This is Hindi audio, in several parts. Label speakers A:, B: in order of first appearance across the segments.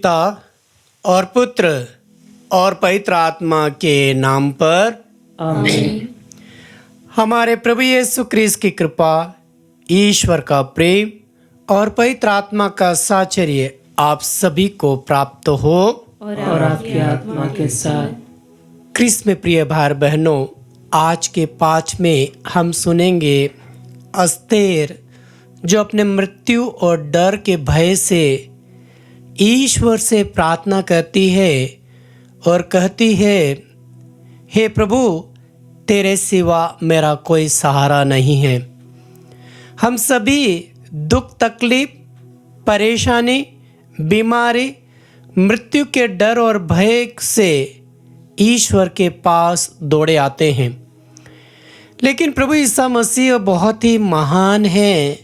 A: पिता और पुत्र और पवित्र आत्मा के नाम पर
B: आमीन।
A: हमारे प्रभु यीशु क्रिस्त की कृपा, ईश्वर का प्रेम और पवित्र आत्मा का साचर्य आप सभी को प्राप्त हो
B: और आपकी आत्मा के साथ।
A: क्रिस्त में प्रिय भाई बहनों, आज के पाठ में हम सुनेंगे एस्तेर जो अपने मृत्यु और डर के भय से ईश्वर से प्रार्थना करती है और कहती है, हे प्रभु, तेरे सिवा मेरा कोई सहारा नहीं है। हम सभी दुख, तकलीफ, परेशानी, बीमारी, मृत्यु के डर और भय से ईश्वर के पास दौड़े आते हैं, लेकिन प्रभु ईसा मसीह बहुत ही महान है,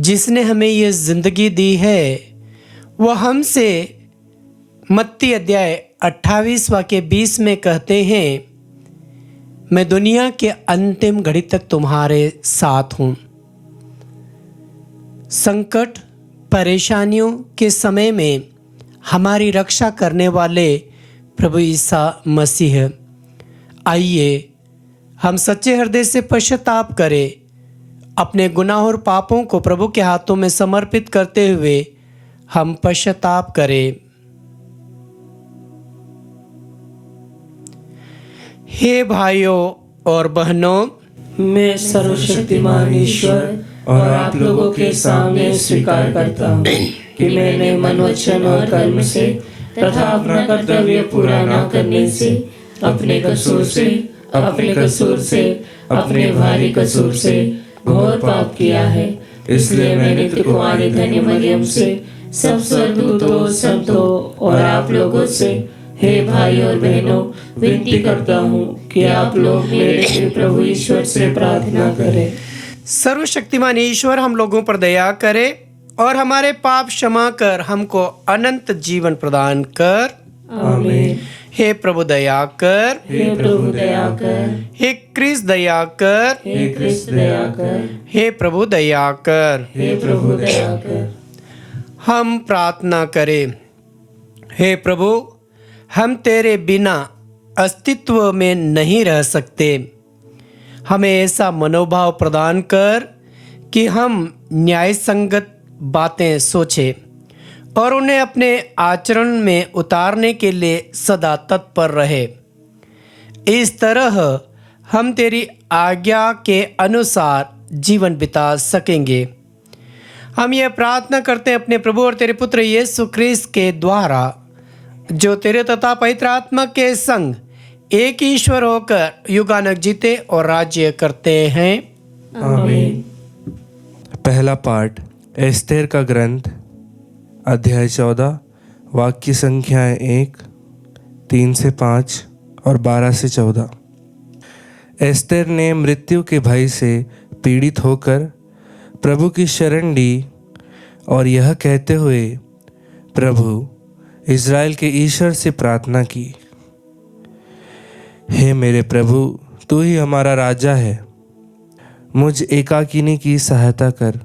A: जिसने हमें ये जिंदगी दी है। वह हमसे मत्ती अध्याय 28 वाक्य 20 में कहते हैं, मैं दुनिया के अंतिम घड़ी तक तुम्हारे साथ हूँ। संकट, परेशानियों के समय में हमारी रक्षा करने वाले प्रभु ईसा मसीह। आइए हम सच्चे हृदय से पश्चाताप करें, अपने गुनाह और पापों को प्रभु के हाथों में समर्पित करते हुए हम पश्चाताप करें। हे भाइयों और बहनों,
B: मैं सर्वशक्तिमान ईश्वर और आप लोगों के सामने स्वीकार करता हूँ कि मैंने मन, वचन और कर्म से तथा अपना कर्तव्य पूरा न करने से अपने कसूर से अपने भारी कसूर से घोर पाप किया है। इसलिए मैं नित्य कुमारी धन्य मरियम से, सब स्वर्गदूतों, संतों और आप लोगों से, हे भाई और बहनों, विनती करता हूँ कि आप लोग मेरे प्रभु ईश्वर से प्रार्थना करें।
A: सर्वशक्तिमान ईश्वर हम लोगों पर दया करे और हमारे पाप क्षमा कर हमको अनंत जीवन प्रदान कर।
B: आमीन।
A: हे प्रभु दया कर,
B: हे प्रभु दया कर,
A: हे क्रिस्त दया कर,
B: हे क्रिस्त दया कर,
A: हे प्रभु दया कर।
B: हे प्रभु दया कर।
A: हम प्रार्थना करें। हे प्रभु, हम तेरे बिना अस्तित्व में नहीं रह सकते। हमें ऐसा मनोभाव प्रदान कर कि हम न्याय संगत बातें सोचें और उन्हें अपने आचरण में उतारने के लिए सदा तत्पर रहे। इस तरह हम तेरी आज्ञा के अनुसार जीवन बिता सकेंगे। हम यह प्रार्थना करते हैं अपने प्रभु और तेरे पुत्र यीशु क्रिस्त के द्वारा, जो तेरे तथा पवित्र आत्मा के संग एक ईश्वर होकर युगानक जीते और राज्य करते हैं।
B: आमीन।
C: पहला पाठ एस्तेर का ग्रंथ, अध्याय 14, वाक्य संख्याएं 1, 3 से 5 और 12 से 14। एस्तेर ने मृत्यु के भय से पीड़ित होकर प्रभु की शरण ली और यह कहते हुए प्रभु इज़राइल के ईश्वर से प्रार्थना की, हे मेरे प्रभु, तू ही हमारा राजा है, मुझ एकाकिनी की सहायता कर।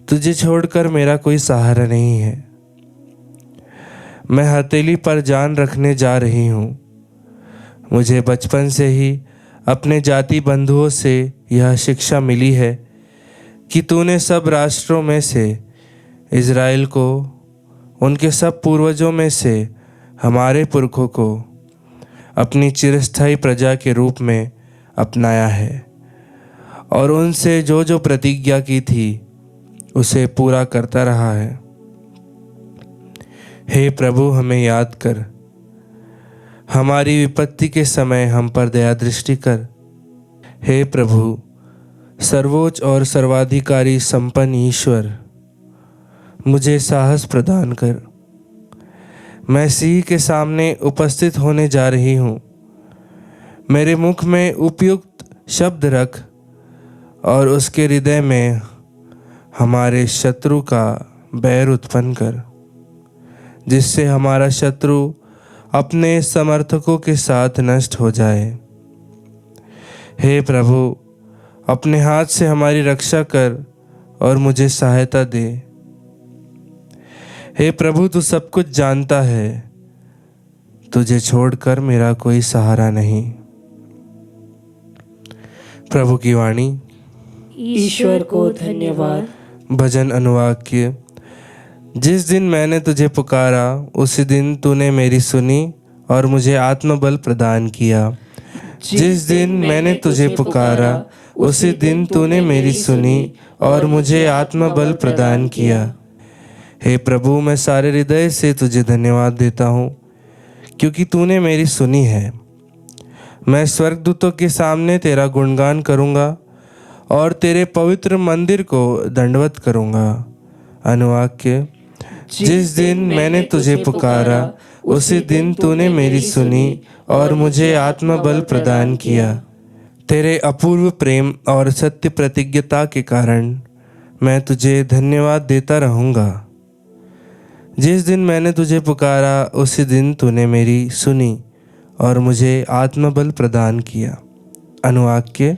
C: तुझे छोड़कर मेरा कोई सहारा नहीं है। मैं हथेली पर जान रखने जा रही हूँ। मुझे बचपन से ही अपने जाति बंधुओं से यह शिक्षा मिली है कि तूने सब राष्ट्रों में से इज़राइल को, उनके सब पूर्वजों में से हमारे पुरखों को अपनी चिरस्थायी प्रजा के रूप में अपनाया है और उनसे जो जो प्रतिज्ञा की थी उसे पूरा करता रहा है। हे प्रभु, हमें याद कर, हमारी विपत्ति के समय हम पर दया दृष्टि कर। हे प्रभु, सर्वोच्च और सर्वाधिकारी संपन्न ईश्वर, मुझे साहस प्रदान कर। मैं सिंह के सामने उपस्थित होने जा रही हूँ। मेरे मुख में उपयुक्त शब्द रख और उसके हृदय में हमारे शत्रु का बैर उत्पन्न कर, जिससे हमारा शत्रु अपने समर्थकों के साथ नष्ट हो जाए। हे प्रभु, अपने हाथ से हमारी रक्षा कर और मुझे सहायता दे। हे प्रभु, तू सब कुछ जानता है, तुझे छोड़कर मेरा कोई सहारा नहीं। प्रभु की वाणी।
B: ईश्वर को धन्यवाद।
C: भजन अनुवाक्य। जिस दिन मैंने तुझे पुकारा उसी दिन तूने मेरी सुनी और मुझे आत्मबल प्रदान किया। जिस दिन मैंने तुझे पुकारा उसी दिन तूने मेरी सुनी और मुझे आत्मबल प्रदान किया। हे प्रभु, मैं सारे हृदय से तुझे धन्यवाद देता हूँ क्योंकि तूने मेरी सुनी है। मैं स्वर्गदूतों के सामने तेरा गुणगान करूँगा और तेरे पवित्र मंदिर को दंडवत करूँगा। अनुवाक्य। जिस दिन मैंने तुझे पुकारा उसी दिन तूने मेरी सुनी और मुझे आत्मबल प्रदान किया। तेरे अपूर्व प्रेम और सत्य प्रतिज्ञता के कारण मैं तुझे धन्यवाद देता रहूँगा। जिस दिन मैंने तुझे पुकारा उसी दिन तूने मेरी सुनी और मुझे आत्मबल प्रदान किया। अनुवाक्य।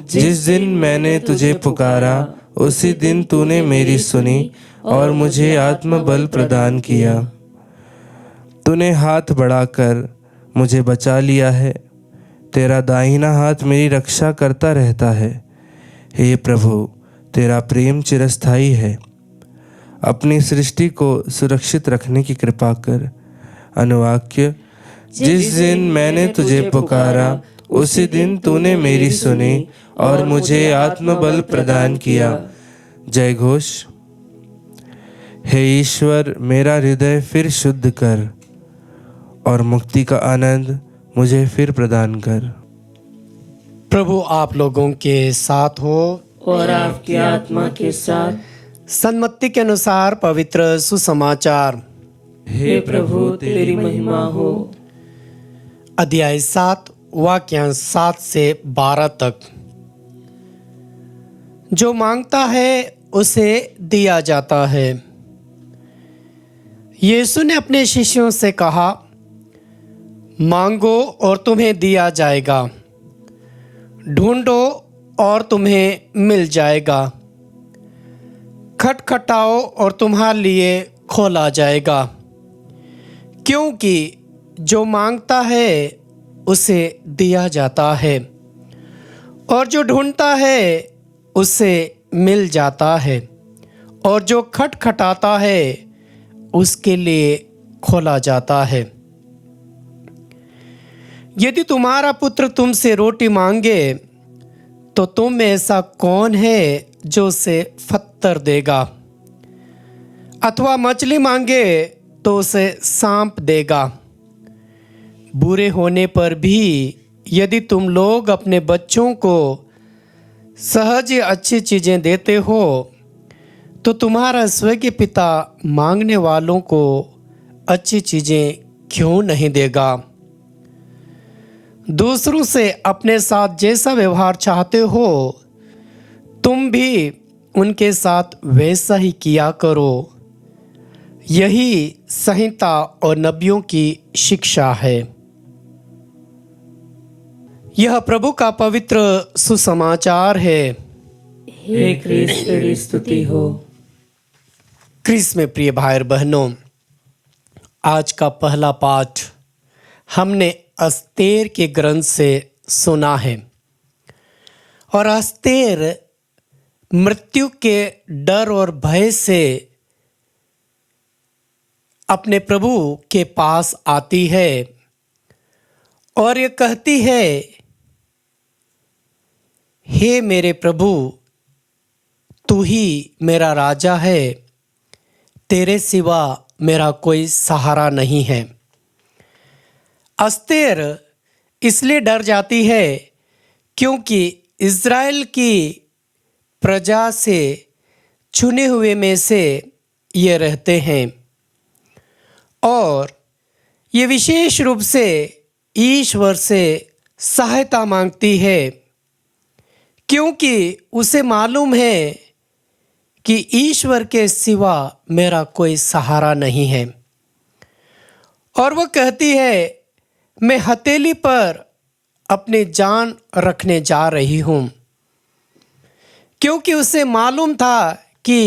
C: जिस दिन मैंने तुझे पुकारा उसी दिन तूने मेरी सुनी और मुझे आत्मबल प्रदान किया। तूने हाथ बढ़ाकर मुझे बचा लिया है, तेरा दाहिना हाथ मेरी रक्षा करता रहता है। हे प्रभु, तेरा प्रेम चिरस्थायी है। अपनी सृष्टि को सुरक्षित रखने की कृपा कर। अनुवाक्य। जिस दिन मैंने तुझे पुकारा उसी दिन तूने मेरी सुनी और मुझे आत्मबल प्रदान किया। जय घोष। हे ईश्वर, मेरा हृदय फिर शुद्ध कर और मुक्ति का आनंद मुझे फिर प्रदान कर।
A: प्रभु आप लोगों के साथ हो
B: और आपकी आत्मा के साथ।
A: सन्मति के अनुसार पवित्र सुसमाचार।
B: हे प्रभु, तेरी महिमा हो।
A: अध्याय 7 वाक्यांश 7 से 12 तक। जो मांगता है उसे दिया जाता है। यीशु ने अपने शिष्यों से कहा, मांगो और तुम्हें दिया जाएगा, ढूंढो और तुम्हें मिल जाएगा, खटखटाओ और तुम्हारे लिए खोला जाएगा। क्योंकि जो मांगता है उसे दिया जाता है और जो ढूंढता है उसे मिल जाता है और जो खटखटाता है उसके लिए खोला जाता है। यदि तुम्हारा पुत्र तुमसे रोटी मांगे तो तुम में ऐसा कौन है जो उसे पत्थर देगा? अथवा मछली मांगे तो उसे सांप देगा? बुरे होने पर भी यदि तुम लोग अपने बच्चों को सहज अच्छी चीज़ें देते हो तो तुम्हारा स्वर्गीय पिता मांगने वालों को अच्छी चीज़ें क्यों नहीं देगा? दूसरों से अपने साथ जैसा व्यवहार चाहते हो तुम भी उनके साथ वैसा ही किया करो। यही संहिता और नबियों की शिक्षा है। यह प्रभु का पवित्र सुसमाचार है।
B: हे क्रिस्त, तेरी स्तुति हो।
A: क्रिस्त में प्रिय भाई और बहनों, आज का पहला पाठ हमने अस्तेर के ग्रंथ से सुना है और अस्तेर मृत्यु के डर और भय से अपने प्रभु के पास आती है और ये कहती है, हे मेरे प्रभु, तू ही मेरा राजा है, तेरे सिवा मेरा कोई सहारा नहीं है। अस्तेर इसलिए डर जाती है क्योंकि इज़राइल की प्रजा से चुने हुए में से ये रहते हैं और ये विशेष रूप से ईश्वर से सहायता मांगती है क्योंकि उसे मालूम है कि ईश्वर के सिवा मेरा कोई सहारा नहीं है। और वो कहती है, मैं हथेली पर अपनी जान रखने जा रही हूँ, क्योंकि उसे मालूम था कि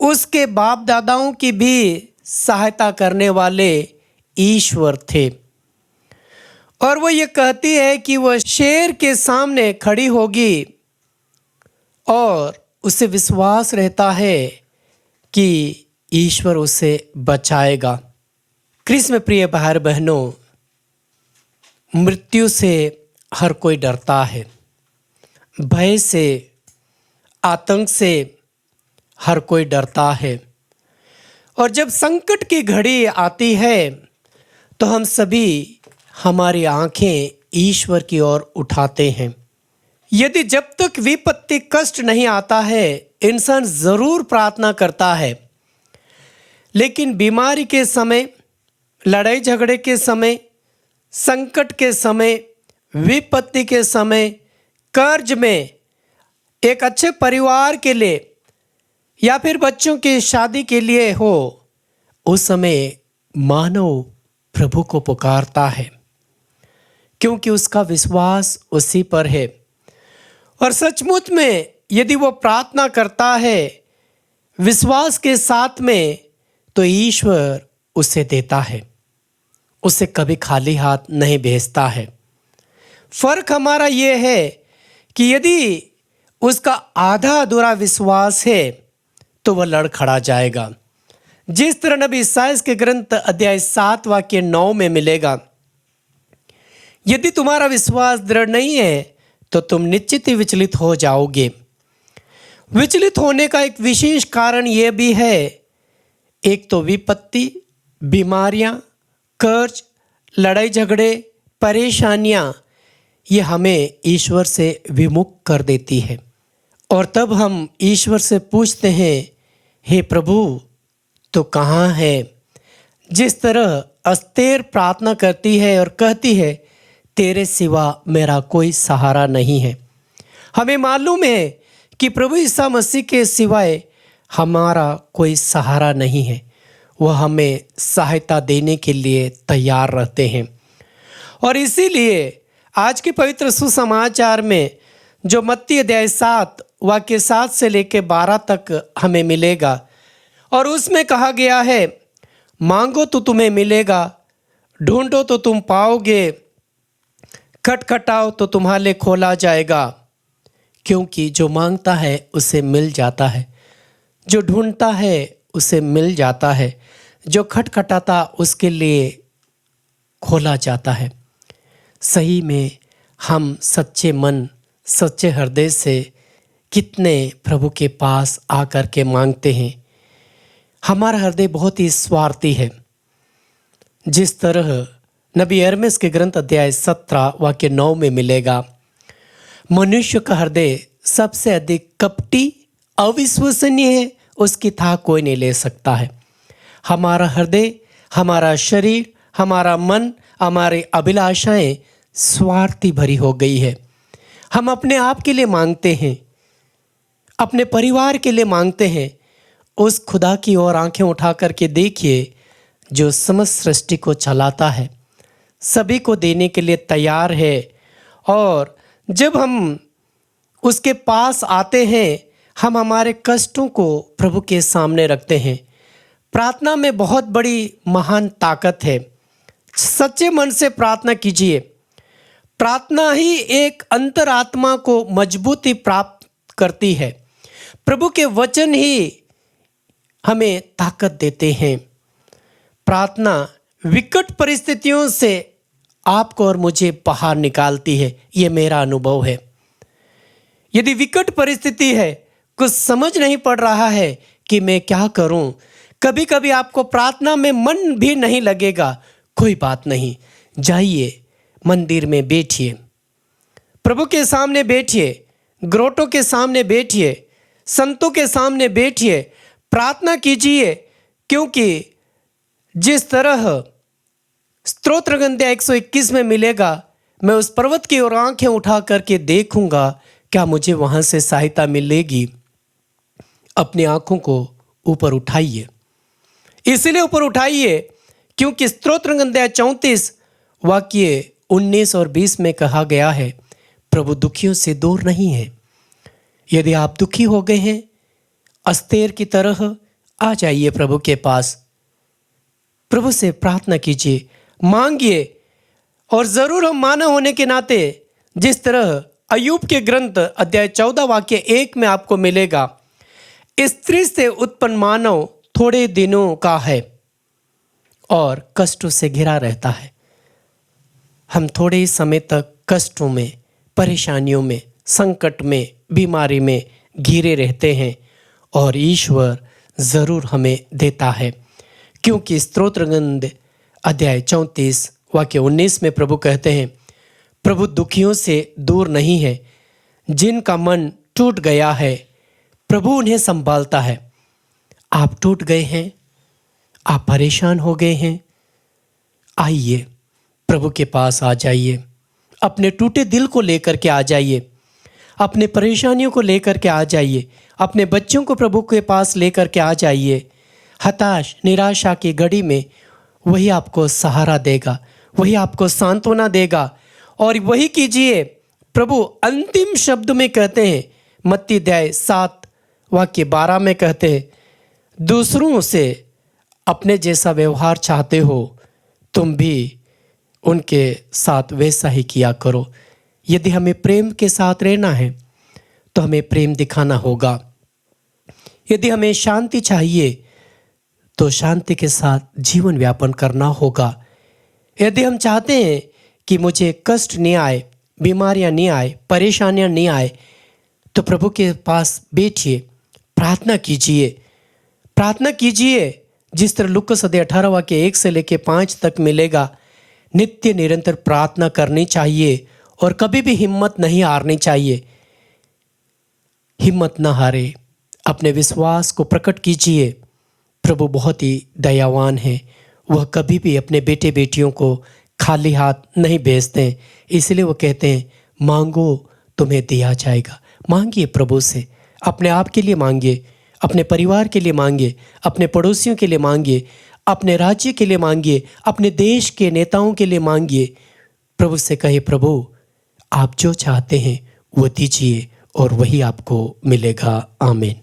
A: उसके बाप दादाओं की भी सहायता करने वाले ईश्वर थे। और वो ये कहती है कि वह शेर के सामने खड़ी होगी और उसे विश्वास रहता है कि ईश्वर उसे बचाएगा। कृष्ण में प्रिय भाई बहनों, मृत्यु से हर कोई डरता है, भय से, आतंक से हर कोई डरता है। और जब संकट की घड़ी आती है तो हम सभी हमारी आंखें ईश्वर की ओर उठाते हैं। यदि जब तक विपत्ति कष्ट नहीं आता है इंसान ज़रूर प्रार्थना करता है, लेकिन बीमारी के समय, लड़ाई झगड़े के समय, संकट के समय, विपत्ति के समय, कर्ज में, एक अच्छे परिवार के लिए या फिर बच्चों की शादी के लिए हो, उस समय मानव प्रभु को पुकारता है क्योंकि उसका विश्वास उसी पर है। और सचमुच में यदि वो प्रार्थना करता है विश्वास के साथ में, तो ईश्वर उसे देता है, उसे कभी खाली हाथ नहीं भेजता है। फर्क हमारा ये है कि यदि उसका आधा अधूरा विश्वास है तो वह लड़खड़ा जाएगा। जिस तरह नबी ईसाया के ग्रंथ अध्याय 7 वाक्य 9 में मिलेगा, यदि तुम्हारा विश्वास दृढ़ नहीं है तो तुम निश्चित ही विचलित हो जाओगे। विचलित होने का एक विशेष कारण यह भी है, एक तो विपत्ति, बीमारियां, कर्ज, लड़ाई झगड़े, परेशानियां, ये हमें ईश्वर से विमुख कर देती है। और तब हम ईश्वर से पूछते हैं, हे प्रभु तो कहाँ है? जिस तरह अस्तेर प्रार्थना करती है और कहती है, तेरे सिवा मेरा कोई सहारा नहीं है। हमें मालूम है कि प्रभु ईसा मसीह के सिवाय हमारा कोई सहारा नहीं है। वह हमें सहायता देने के लिए तैयार रहते हैं। और इसीलिए आज के पवित्र सुसमाचार में जो मत्ती अध्याय 7 वाक्य 7 से लेकर 12 तक हमें मिलेगा, और उसमें कहा गया है, मांगो तो तुम्हें मिलेगा, ढूंढो तो तुम पाओगे, खटखटाओ तो तुम्हारे लिए खोला जाएगा। क्योंकि जो मांगता है उसे मिल जाता है, जो ढूंढता है उसे मिल जाता है, जो खटखटाता उसके लिए खोला जाता है। सही में हम सच्चे मन, सच्चे हृदय से कितने प्रभु के पास आकर के मांगते हैं। हमारा हृदय बहुत ही स्वार्थी है। जिस तरह नबी यिर्मयाह के ग्रंथ अध्याय 17 वाक्य 9 में मिलेगा, मनुष्य का हृदय सबसे अधिक कपटी, अविश्वसनीय है, उसकी था कोई नहीं ले सकता है। हमारा हृदय, हमारा शरीर, हमारा मन, हमारी अभिलाषाएं स्वार्थी भरी हो गई है। हम अपने आप के लिए मांगते हैं, अपने परिवार के लिए मांगते हैं। उस खुदा की ओर आंखें उठा करके देखिए जो समस्त सृष्टि को चलाता है, सभी को देने के लिए तैयार है। और जब हम उसके पास आते हैं, हम हमारे कष्टों को प्रभु के सामने रखते हैं। प्रार्थना में बहुत बड़ी महान ताकत है। सच्चे मन से प्रार्थना कीजिए। प्रार्थना ही एक अंतरात्मा को मजबूती प्राप्त करती है। प्रभु के वचन ही हमें ताकत देते हैं। प्रार्थना विकट परिस्थितियों से आपको और मुझे बाहर निकालती है, ये मेरा अनुभव है। यदि विकट परिस्थिति है, कुछ समझ नहीं पड़ रहा है कि मैं क्या करूं, कभी कभी आपको प्रार्थना में मन भी नहीं लगेगा, कोई बात नहीं, जाइए मंदिर में बैठिए, प्रभु के सामने बैठिए, ग्रोटों के सामने बैठिए, संतों के सामने बैठिए, प्रार्थना कीजिए। क्योंकि जिस तरह स्तोत्र ग्रंथ 121 में मिलेगा, मैं उस पर्वत की ओर आंखें उठा करके देखूंगा, क्या मुझे वहां से सहायता मिलेगी। अपनी आंखों को ऊपर उठाइए, इसलिए ऊपर उठाइए क्योंकि स्तोत्र ग्रंथ 34 वाक्य 19 और 20 में कहा गया है, प्रभु दुखियों से दूर नहीं है। यदि आप दुखी हो गए हैं, अस्तेर की तरह आ जाइए प्रभु के पास, प्रभु से प्रार्थना कीजिए, मांगिए। और ज़रूर हम मानव होने के नाते जिस तरह अय्यूब के ग्रंथ अध्याय 14 वाक्य 1 में आपको मिलेगा, स्त्री से उत्पन्न मानव थोड़े दिनों का है और कष्टों से घिरा रहता है। हम थोड़े ही समय तक कष्टों में, परेशानियों में, संकट में, बीमारी में घिरे रहते हैं और ईश्वर ज़रूर हमें देता है, क्योंकि स्तोत्र ग्रंथ अध्याय 34 वाक्य 19 में प्रभु कहते हैं, प्रभु दुखियों से दूर नहीं है, जिनका मन टूट गया है प्रभु उन्हें संभालता है। आप टूट गए हैं, आप परेशान हो गए हैं, आइए प्रभु के पास आ जाइए, अपने टूटे दिल को लेकर के आ जाइए, अपने परेशानियों को लेकर के आ जाइए, अपने बच्चों को प्रभु के पास लेकर के आ जाइए। हताश निराशा की घड़ी में वही आपको सहारा देगा, वही आपको सांत्वना देगा। और वही कीजिए, प्रभु अंतिम शब्द में कहते हैं, मत्ती अध्याय 7 वाक्य 12 में कहते हैं, दूसरों से अपने जैसा व्यवहार चाहते हो तुम भी उनके साथ वैसा ही किया करो। यदि हमें प्रेम के साथ रहना है तो हमें प्रेम दिखाना होगा। यदि हमें शांति चाहिए तो शांति के साथ जीवन व्यापन करना होगा। यदि हम चाहते हैं कि मुझे कष्ट नहीं आए, बीमारियां नहीं आए, परेशानियां नहीं आए, तो प्रभु के पास बैठिए, प्रार्थना कीजिए, प्रार्थना कीजिए। जिस तरह लूकास अध्याय 18 वाक्य 1 से लेकर 5 तक मिलेगा, नित्य निरंतर प्रार्थना करनी चाहिए और कभी भी हिम्मत नहीं हारनी चाहिए। हिम्मत न हारे, अपने विश्वास को प्रकट कीजिए। प्रभु बहुत ही दयावान है, वह कभी भी अपने बेटे बेटियों को खाली हाथ नहीं भेजते हैं। इसलिए वो कहते हैं, मांगो तुम्हें दिया जाएगा। मांगिए प्रभु से, अपने आप के लिए मांगिए, अपने परिवार के लिए मांगिए, अपने पड़ोसियों के लिए मांगिए, अपने राज्य के लिए मांगिए, अपने देश के नेताओं के लिए मांगिए। प्रभु से कहे, प्रभु आप जो चाहते हैं वो दीजिए और वही आपको मिलेगा। आमीन।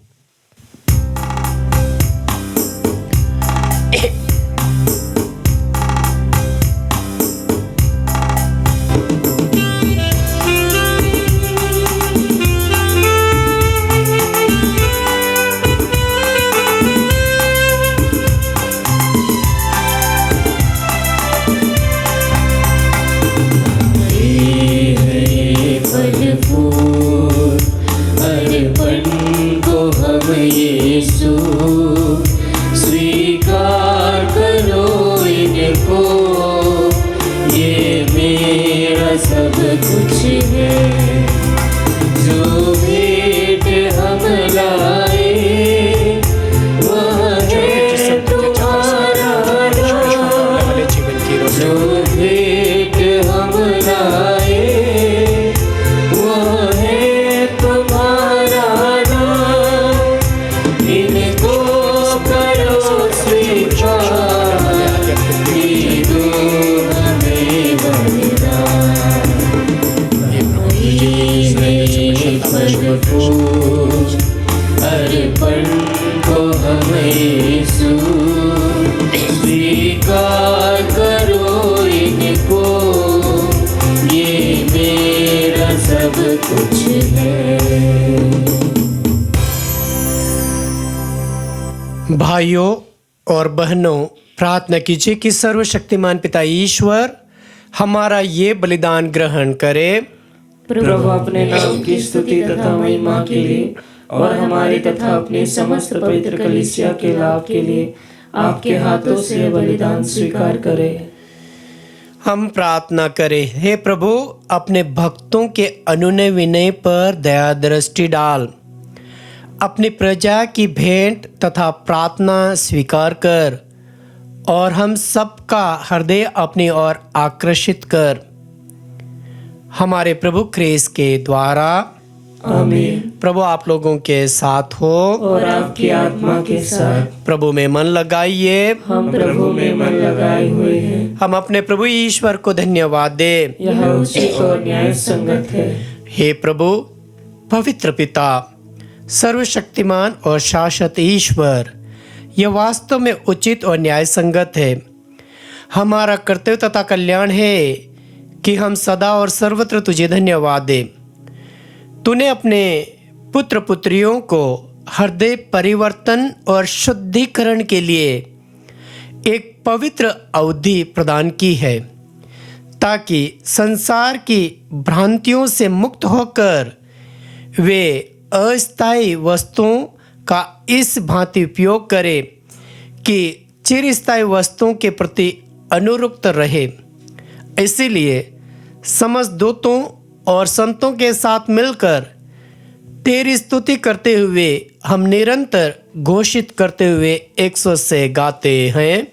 A: भाइयों और बहनों, प्रार्थना कीजिए कि सर्वशक्तिमान पिता ईश्वर हमारा ये बलिदान ग्रहण करे।
B: प्रभु अपने नाम की स्तुति तथा महिमा के लिए और हमारी तथा अपनी समस्त पवित्र कलीसिया के लाभ के लिए आपके हाथों से बलिदान स्वीकार करे।
A: हम प्रार्थना करें, हे प्रभु अपने भक्तों के अनुनय विनय पर दया दृष्टि डाल, अपनी प्रजा की भेंट तथा प्रार्थना स्वीकार कर और हम सबका हृदय अपनी ओर आकर्षित कर। हमारे प्रभु क्रिस्त के द्वारा
B: आमीन।
A: प्रभु आप लोगों के साथ हो
B: और आपकी आत्मा के साथ।
A: प्रभु में मन लगाइए।
B: हम प्रभु में मन लगाए हुए हैं।
A: हम अपने प्रभु ईश्वर को धन्यवाद दे,
B: यह उचित और न्याय संगत है।
A: हे प्रभु पवित्र पिता, सर्वशक्तिमान और शाश्वत ईश्वर, यह वास्तव में उचित और न्याय संगत है। हमारा कर्तव्य तथा कल्याण है कि हम सदा और सर्वत्र तुझे धन्यवाद दें। तूने अपने पुत्र पुत्रियों को हृदय परिवर्तन और शुद्धिकरण के लिए एक पवित्र अवधि प्रदान की है, ताकि संसार की भ्रांतियों से मुक्त होकर वे अस्थायी वस्तुओं का इस भांति उपयोग करें कि चिरस्थायी वस्तुओं के प्रति अनुरक्त रहे। इसीलिए समस्त दूतों और संतों के साथ मिलकर तेरी स्तुति करते हुए हम निरंतर घोषित करते हुए 100 से गाते हैं।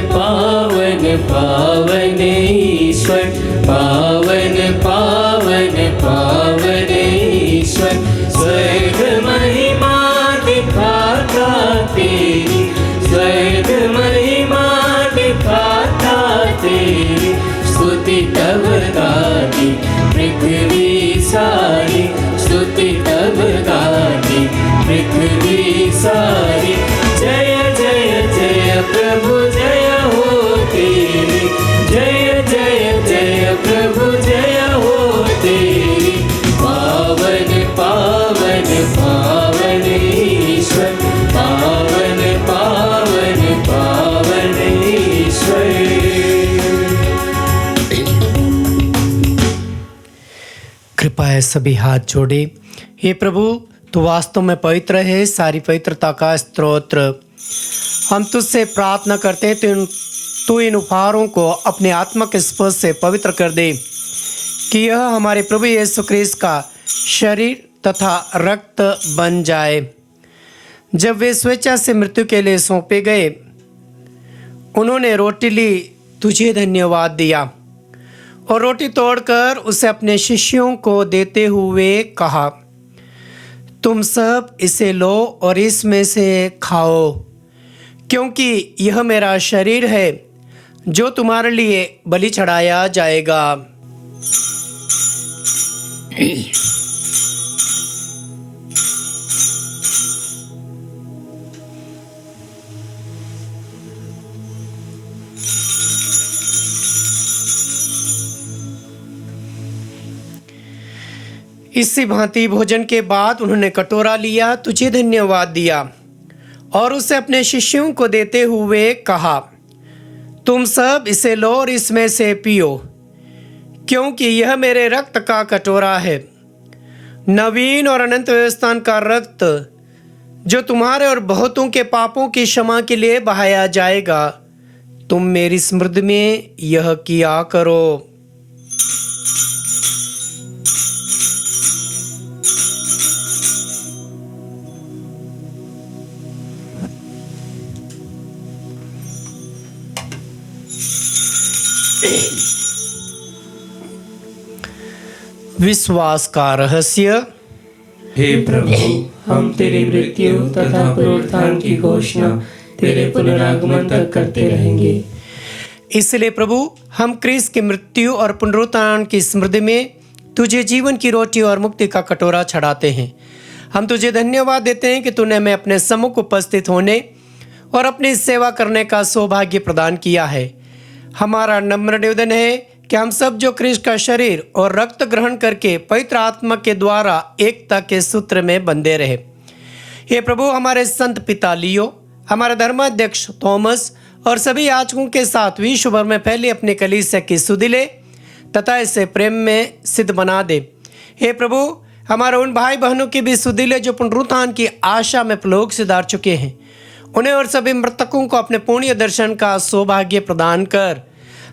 B: पावन पावन ईश्वर, पावन पावन पावन ईश्वर, स्वर्ग महिमा दिखाता तेरी, स्वर्ग महिमा दिखाता तेरी, स्तुति तब गाती पृथ्वी सारी, स्तुति तब गाती पृथ्वी सारी। जय जय जय प्रभु जय हो तेरी, जय जय जय प्रभु जय हो तेरी, पावन पावन पावन ईश्वर, पावन पावन पावन ईश्वर।
A: कृपया है सभी हाथ जोड़े। हे प्रभु, तू वास्तव में पवित्र है, सारी पवित्रता का स्तोत्र। हम तुझसे प्रार्थना करते हैं तू इन उपहारों को अपने आत्मा के स्पर्श से पवित्र कर दे, कि यह हमारे प्रभु यीशु ख्रीस्त का शरीर तथा रक्त बन जाए। जब वे स्वेच्छा से मृत्यु के लिए सौंपे गए, उन्होंने रोटी ली, तुझे धन्यवाद दिया और रोटी तोड़कर उसे अपने शिष्यों को देते हुए कहा, तुम सब इसे लो और इसमें से खाओ, क्योंकि यह मेरा शरीर है जो तुम्हारे लिए बलि चढ़ाया जाएगा। इसी भांति भोजन के बाद उन्होंने कटोरा लिया, तुझे धन्यवाद दिया और उसे अपने शिष्यों को देते हुए कहा, तुम सब इसे लो और इसमें से पियो, क्योंकि यह मेरे रक्त का कटोरा है, नवीन और अनंत व्यवस्थान का रक्त, जो तुम्हारे और बहुतों के पापों की क्षमा के लिए बहाया जाएगा। तुम मेरी स्मृति में यह किया करो। विश्वास का रहस्य।
B: हे प्रभु, हम तेरी मृत्यु तथा पुनरुत्थान की घोषणा तेरे पुनरागमन तक करते रहेंगे।
A: इसलिए प्रभु, हम क्रिस्त की मृत्यु और पुनरुत्थान की स्मृति में तुझे जीवन की रोटी और मुक्ति का कटोरा चढ़ाते हैं। हम तुझे धन्यवाद देते हैं कि तूने हमें अपने सम्मुख उपस्थित होने और अपनी सेवा करने का सौभाग्य प्रदान किया है। हमारा नम्र निवेदन है कि हम सब जो क्रिस्त का शरीर और रक्त ग्रहण करके पवित्र आत्मा के द्वारा एकता के सूत्र में बंधे रहे। हे प्रभु, हमारे संत पिता लियो, हमारे धर्माध्यक्ष थॉमस और सभी याजकों के साथ विश्व भर में फैली अपनी कलीसिया की सुधि ले तथा इसे प्रेम में सिद्ध बना दे। हे प्रभु, हमारे उन भाई बहनों की भी सुधि ले जो पुनरुत्थान की आशा में परलोक सिधार चुके हैं। उन्हें और सभी मृतकों को अपने पुण्य दर्शन का सौभाग्य प्रदान कर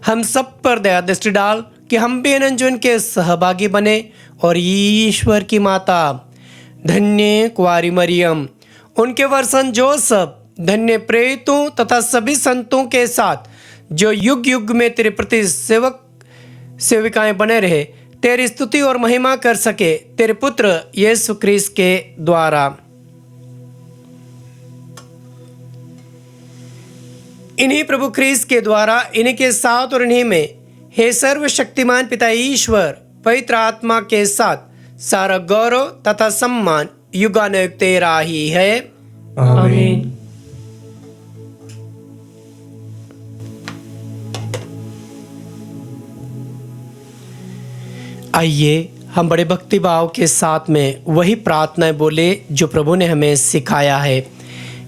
A: हम सब पर दया दृष्टि डाल कि हम भी अनंत जीवन के सहभागी बने और ईश्वर की माता धन्य कुंवारी मरियम, उनके वर सन जोसेफ, धन्य प्रेरितों तथा सभी संतों के साथ जो युग युग में तेरे प्रति सेवक सेविकाएं बने रहे, तेरी स्तुति और महिमा कर सके तेरे पुत्र यीशु क्रिस्त के द्वारा। इन्हीं प्रभु क्रिस्त के द्वारा, इन्हीं के साथ और इन्हीं में, हे सर्वशक्तिमान पिता ईश्वर, पवित्र आत्मा के साथ सारा गौरव तथा सम्मान युगानुयुग तेरा ही है।
B: आमीन।
A: आइए हम बड़े भक्ति भाव के साथ में वही प्रार्थनाएं बोले जो प्रभु ने हमें सिखाया है।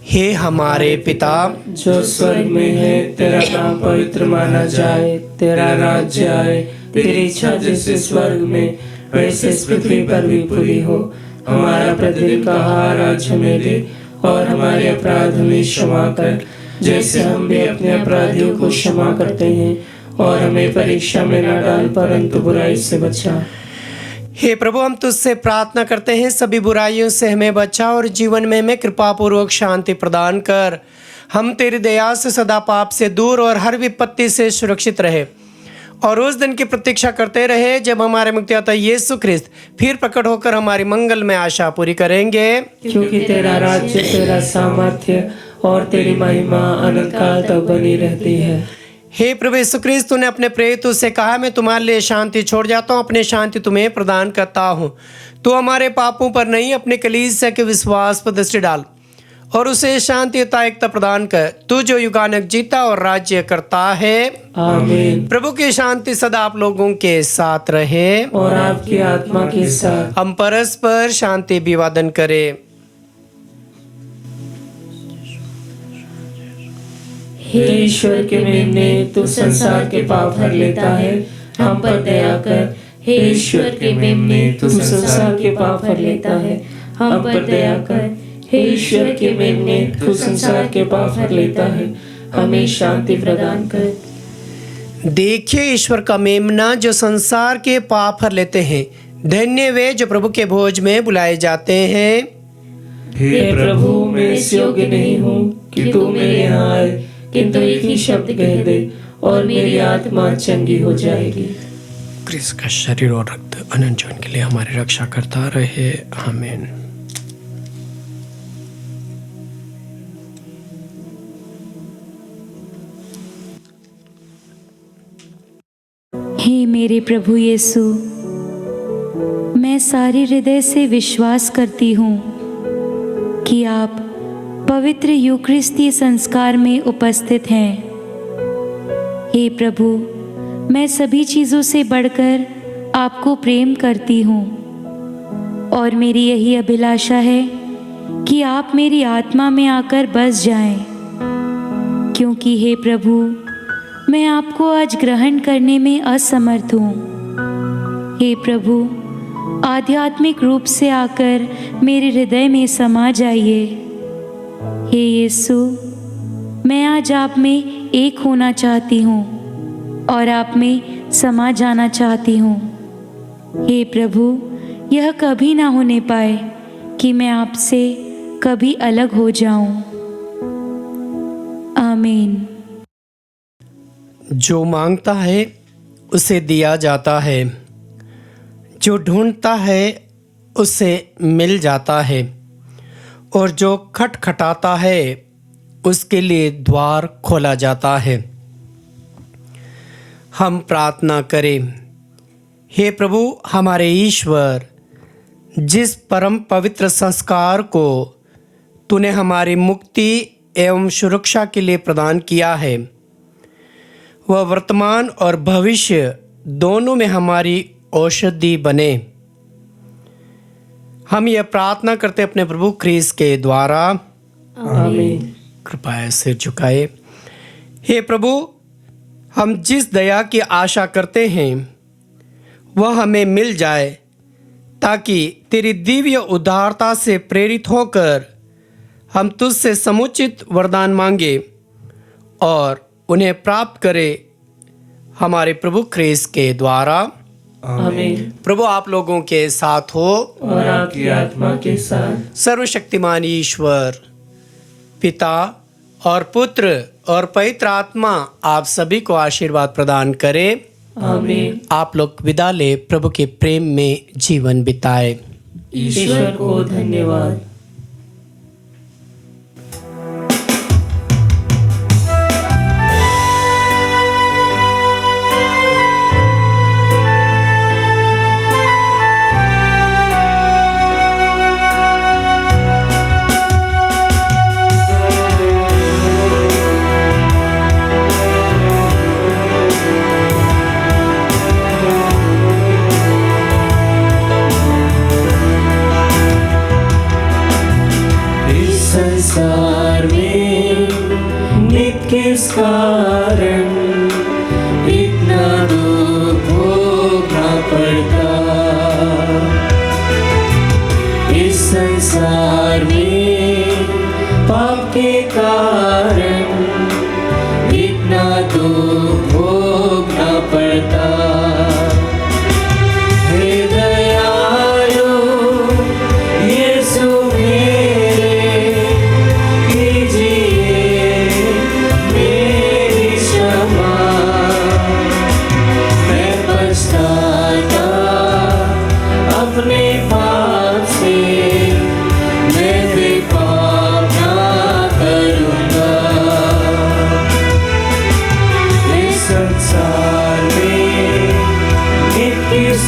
A: हे हमारे पिता
B: जो स्वर्ग में है, तेरा नाम पवित्र माना जाए, तेरा राज्य आए, तेरी इच्छा जैसे स्वर्ग में वैसे इस पृथ्वी पर भी पूरी हो। हमारा प्रतिदिन का आहार आज हमें दे, और हमारे अपराध हमें क्षमा कर, जैसे हम भी अपने अपराधियों को क्षमा करते हैं, और हमें परीक्षा में न डाल, परंतु बुराई से बचा।
A: हे प्रभु, हम तुझसे प्रार्थना करते हैं, सभी बुराइयों से हमें बचा और जीवन में हमें कृपा पूर्वक शांति प्रदान कर। हम तेरी दया से सदा पाप से दूर और हर विपत्ति से सुरक्षित रहे, और उस दिन की प्रतीक्षा करते रहे जब हमारे मुक्तिदाता यीशु ख्रिस्त फिर प्रकट होकर हमारी मंगल में आशा पूरी करेंगे।
B: क्योंकि तेरा राज्य, तेरा सामर्थ्य और तेरी महिमा अनंत काल तक बनी रहती है।
A: हे प्रभु यीशु ख्रिस्त, तूने अपने प्रेरितों से कहा, मैं तुम्हारे लिए शांति छोड़ जाता हूँ, अपनी शांति तुम्हें प्रदान करता हूँ। तू हमारे पापों पर नहीं, अपने कलीसिया के विश्वास पर दृष्टि डाल और उसे शांति तथा एकता प्रदान कर। तू जो युगानुयुग जीता और राज्य करता है।
B: आमीन।
A: प्रभु की शांति सदा आप लोगों के साथ रहे
B: और आपकी आत्मा के साथ।
A: हम परस्पर शांति अभिवादन करें।
B: हे ईश्वर के मेमने, तू संसार के पाप हर लेता है, हम पर दया कर। हे ईश्वर के मेमने, तू संसार के पाप हर लेता है, हम पर दया कर। हे ईश्वर के मेमने, तू संसार के पाप हर लेता है, हमें शांति प्रदान कर।
A: देखिए ईश्वर का मेमना जो संसार के पाप हर लेते हैं। धन्य वे जो प्रभु के भोज में बुलाए जाते हैं।
B: हे प्रभु, मैं इस योग्य नहीं हूँ कि तू मेरे यहाँ आए, किंतु एक ही शब्द कह दे और मेरी आत्मा चंगी हो जाएगी।
A: क्रिस्त का शरीर और रक्त अनंत जीवन के लिए हमारी रक्षा करता रहे। आमीन।
D: हे मेरे प्रभु यीशु, मैं सारे हृदय से विश्वास करती हूँ कि आप पवित्र यूक्रिस्तीय संस्कार में उपस्थित हैं। हे प्रभु, मैं सभी चीज़ों से बढ़कर आपको प्रेम करती हूँ, और मेरी यही अभिलाषा है कि आप मेरी आत्मा में आकर बस जाएं, क्योंकि हे प्रभु, मैं आपको आज ग्रहण करने में असमर्थ हूँ। हे प्रभु, आध्यात्मिक रूप से आकर मेरे हृदय में समा जाइए। हे यीशु, मैं आज आप में एक होना चाहती हूँ और आप में समा जाना चाहती हूँ। हे प्रभु, यह कभी ना होने पाए कि मैं आपसे कभी अलग हो जाऊं। आमीन।
A: जो मांगता है उसे दिया जाता है, जो ढूंढता है उसे मिल जाता है, और जो खटखटाता है उसके लिए द्वार खोला जाता है। हम प्रार्थना करें। हे प्रभु हमारे ईश्वर, जिस परम पवित्र संस्कार को तूने हमारी मुक्ति एवं सुरक्षा के लिए प्रदान किया है, वह वर्तमान और भविष्य दोनों में हमारी औषधि बने। हम यह प्रार्थना करते अपने प्रभु ख्रीस्त के द्वारा।
B: आमीन।
A: कृपया सिर झुकाए। हे प्रभु, हम जिस दया की आशा करते हैं वह हमें मिल जाए, ताकि तेरी दिव्य उदारता से प्रेरित होकर हम तुझसे समुचित वरदान मांगे और उन्हें प्राप्त करें हमारे प्रभु ख्रीस्त के द्वारा।
B: आमीन।
A: प्रभु आप लोगों के साथ हो
B: और आपकी आत्मा के साथ।
A: सर्वशक्तिमान ईश्वर पिता और पुत्र और पवित्र आत्मा आप सभी को आशीर्वाद प्रदान करे।
B: आमीन।
A: आप लोग विदा ले, प्रभु के प्रेम में जीवन बिताए।
B: ईश्वर को धन्यवाद। संसार में नित्य किस कारण इतना दुख भोगना पड़ता। इस संसार में पाप के कारण इतना दुख भोगना पड़ता। हे दयालु यीशु अपने पाप से मैं भी पाप ना करूँगा। इस संसार में किस